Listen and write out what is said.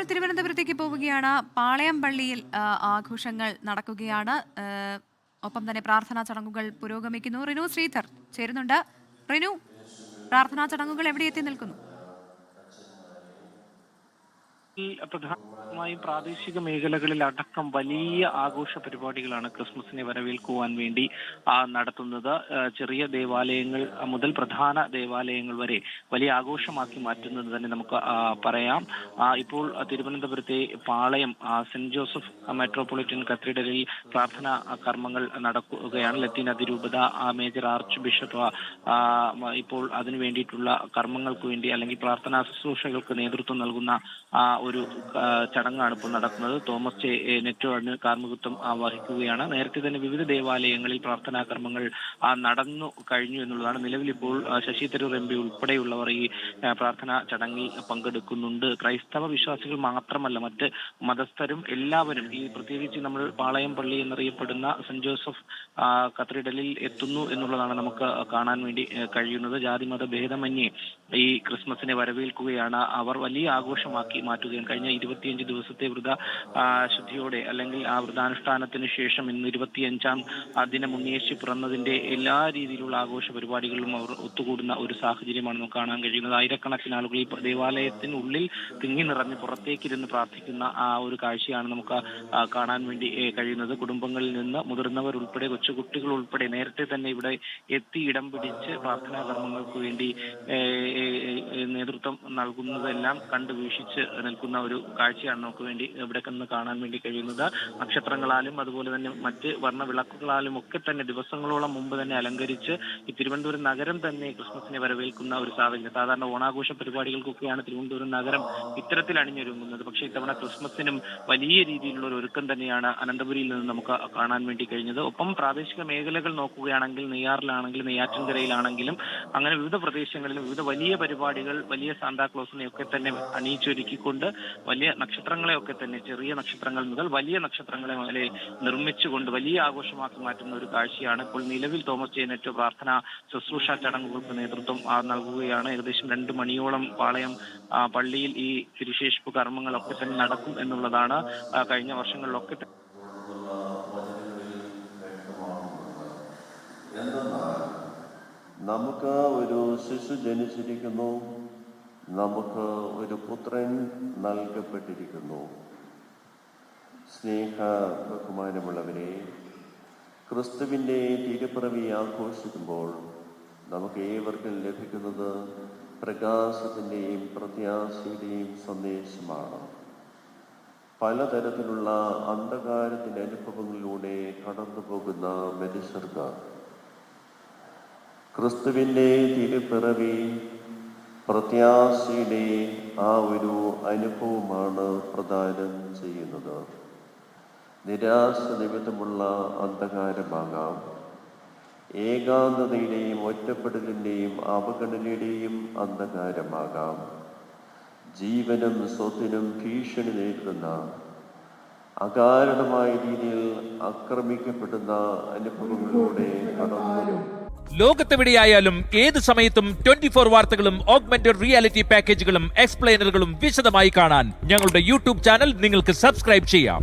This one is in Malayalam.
തിരുവനന്തപുരത്തേക്ക് പോവുകയാണ്. പാളയം പള്ളിയിൽ ആഘോഷങ്ങൾ നടക്കുകയാണ്. ഒപ്പം തന്നെ പ്രാർത്ഥനാ ചടങ്ങുകൾ പുരോഗമിക്കുന്നു. റിനു ശ്രീധർ ചേരുന്നുണ്ട്. റിനു, പ്രാർത്ഥനാ ചടങ്ങുകൾ എവിടെ എത്തി നിൽക്കുന്നു? പ്രധാനമായും പ്രാദേശിക മേഖലകളിൽ അടക്കം വലിയ ആഘോഷ പരിപാടികളാണ് ക്രിസ്മസിനെ വരവേൽക്കുവാൻ വേണ്ടി നടത്തുന്നത്. ചെറിയ ദേവാലയങ്ങൾ മുതൽ പ്രധാന ദേവാലയങ്ങൾ വരെ വലിയ ആഘോഷമാക്കി മാറ്റുന്നത് തന്നെ നമുക്ക് പറയാം. ഇപ്പോൾ തിരുവനന്തപുരത്തെ പാളയം സെന്റ് ജോസഫ് മെട്രോപൊളിറ്റൻ കത്തീഡ്രലിൽ പ്രാർത്ഥനാ കർമ്മങ്ങൾ നടക്കുകയാണ്. ലത്തീൻ അതിരൂപത മേജർ ആർച്ച് ബിഷപ്പ് ഇപ്പോൾ അതിനു വേണ്ടിയിട്ടുള്ള കർമ്മങ്ങൾക്ക് വേണ്ടി അല്ലെങ്കിൽ പ്രാർത്ഥനാ ശുശ്രൂഷകൾക്ക് നേതൃത്വം നൽകുന്ന ഒരു ചടങ്ങാണ് ഇപ്പോൾ നടക്കുന്നത്. തോമസ് നെറ്റോ അതിന് കാർമ്മികത്വം വഹിക്കുകയാണ്. നേരത്തെ തന്നെ വിവിധ ദേവാലയങ്ങളിൽ പ്രാർത്ഥനാ കർമ്മങ്ങൾ നടന്നു കഴിഞ്ഞു എന്നുള്ളതാണ്. നിലവിലിപ്പോൾ ശശി തരൂർ MP ഉൾപ്പെടെയുള്ളവർ ഈ പ്രാർത്ഥനാ ചടങ്ങിൽ പങ്കെടുക്കുന്നുണ്ട്. ക്രൈസ്തവ വിശ്വാസികൾ മാത്രമല്ല, മറ്റ് മതസ്ഥരും എല്ലാവരും ഈ പ്രത്യേകിച്ച് നമ്മൾ പാളയം പള്ളി എന്നറിയപ്പെടുന്ന സെന്റ് ജോസഫ് കത്തീഡ്രലിൽ എത്തുന്നു എന്നുള്ളതാണ് നമുക്ക് കാണാൻ വേണ്ടി കഴിയുന്നത്. ജാതിമത ഭേദമന്യേ ഈ ക്രിസ്മസിനെ വരവേൽക്കുകയാണ് അവർ. വലിയ ആഘോഷമാക്കി മാറ്റുകയും കഴിഞ്ഞ 25 ദിവസത്തെ വ്രത ശുദ്ധിയോടെ അല്ലെങ്കിൽ ആ വ്രതാനുഷ്ഠാനത്തിന് ശേഷം ഇന്ന് 25ാം ദിനം ഉണ്ണിയേശു പിറന്നതിന്റെ എല്ലാ രീതിയിലുള്ള ആഘോഷ പരിപാടികളിലും അവർ ഒത്തുകൂടുന്ന ഒരു സാഹചര്യമാണ് നമുക്ക് കാണാൻ കഴിയുന്നത്. ആയിരക്കണക്കിന് ആളുകൾ ഈ ദേവാലയത്തിനുള്ളിൽ തിങ്ങി നിറഞ്ഞ് പുറത്തേക്കിരുന്ന് പ്രാർത്ഥിക്കുന്ന ആ ഒരു കാഴ്ചയാണ് നമുക്ക് കാണാൻ വേണ്ടി കഴിയുന്നത്. കുടുംബങ്ങളിൽ നിന്ന് മുതിർന്നവർ ഉൾപ്പെടെ കൊച്ചുകുട്ടികൾ ഉൾപ്പെടെ നേരത്തെ തന്നെ ഇവിടെ എത്തി ഇടം പിടിച്ച് പ്രാർത്ഥനാ കർമ്മങ്ങൾക്ക് വേണ്ടി നേതൃത്വം നൽകുന്നതെല്ലാം കണ്ടു വീക്ഷിച്ച് നിൽക്കുന്ന ഒരു കാഴ്ചയാണ് നമുക്ക് വേണ്ടി ഇവിടെ നിന്ന് കാണാൻ വേണ്ടി കഴിയുന്നത്. നക്ഷത്രങ്ങളാലും അതുപോലെ തന്നെ മറ്റ് വർണ്ണവിളക്കുകളാലും ഒക്കെ തന്നെ ദിവസങ്ങളോളം മുമ്പ് തന്നെ അലങ്കരിച്ച് ഈ തിരുവനന്തപുരം നഗരം തന്നെ ക്രിസ്മസിനെ വരവേൽക്കുന്ന ഒരു സാഹചര്യം. സാധാരണ ഓണാഘോഷ പരിപാടികൾക്കൊക്കെയാണ് തിരുവനന്തപുരം നഗരം ഇത്തരത്തിൽ അണിഞ്ഞൊരുങ്ങുന്നത്. പക്ഷേ ഇത്തവണ ക്രിസ്മസിനും വലിയ രീതിയിലുള്ള ഒരു ഒരുക്കം തന്നെയാണ് അനന്തപുരിയിൽ നിന്ന് നമുക്ക് കാണാൻ വേണ്ടി കഴിഞ്ഞത്. ഒപ്പം പ്രാദേശിക മേഖലകൾ നോക്കുകയാണെങ്കിൽ നെയ്യാറിലാണെങ്കിലും നെയ്യാറ്റിൻകരയിലാണെങ്കിലും അങ്ങനെ വിവിധ പ്രദേശങ്ങളിലും വിവിധ വലിയ പരിപാടികൾ, വലിയ സാന്താക്ലോസിനെയൊക്കെ തന്നെ അണിയിച്ചൊരുക്കിക്കൊണ്ട് വലിയ നക്ഷത്രങ്ങളെയൊക്കെ തന്നെ ചെറിയ നക്ഷത്രങ്ങൾ മുതൽ വലിയ നക്ഷത്രങ്ങളെ മുതലേ നിർമ്മിച്ചുകൊണ്ട് വലിയ ആഘോഷമാക്കി മാറ്റുന്ന ഒരു കാഴ്ചയാണ് ഇപ്പോൾ നിലവിൽ തോമസ് നെറ്റോ പ്രാർത്ഥന ശുശ്രൂഷ ചടങ്ങുകൾക്ക് നേതൃത്വം നൽകുകയാണ്. ഏകദേശം 2 മണിയോളം പാളയം പള്ളിയിൽ ഈ തിരുശേഷിപ്പ് കർമ്മങ്ങളൊക്കെ തന്നെ നടക്കും എന്നുള്ളതാണ് കഴിഞ്ഞ വർഷങ്ങളിലൊക്കെ നമുക്ക് ഒരു ശിശു ജനിച്ചിരിക്കുന്നു, നമുക്ക് ഒരു പുത്രൻ നൽകപ്പെട്ടിരിക്കുന്നു. സ്നേഹ ബഹുമാനമുള്ളവരെ, ക്രിസ്തുവിൻ്റെ തിരുപ്പിറവി ആഘോഷിക്കുമ്പോൾ നമുക്ക് ഏവർക്കും ലഭിക്കുന്നത് പ്രകാശത്തിൻ്റെയും പ്രത്യാശയുടെയും സന്ദേശമാണ്. പലതരത്തിലുള്ള അന്ധകാരത്തിൻ്റെ അനുഭവങ്ങളിലൂടെ കടന്നു പോകുന്ന മനുഷ്യർക്ക് ക്രിസ്തുവിൻ്റെ തിരുപ്പിറവി പ്രത്യാശയുടെ ആ ഒരു അനുഭവമാണ് പ്രദാനം ചെയ്യുന്നത്. നിരാശ നിമിത്തമുള്ള അന്ധകാരമാകാം, ഏകാന്തതയുടെയും ഒറ്റപ്പെടലിൻ്റെയും അവഗണനയുടെയും അന്ധകാരമാകാം, ജീവനും സ്വത്തിനും ഭീഷണി നേരിടുന്ന അകാരണമായ രീതിയിൽ ആക്രമിക്കപ്പെടുന്ന അനുഭവങ്ങളിലൂടെ കടന്നു. ലോകത്തെവിടെയായാലും ഏത് സമയത്തും 24 വാർത്തകളും ഓഗ്മെന്റഡ് റിയാലിറ്റി പാക്കേജുകളും എക്സ്പ്ലെയിനറുകളും വിശദമായി കാണാൻ ഞങ്ങളുടെ YouTube ചാനൽ നിങ്ങൾക്ക് സബ്സ്ക്രൈബ് ചെയ്യാം.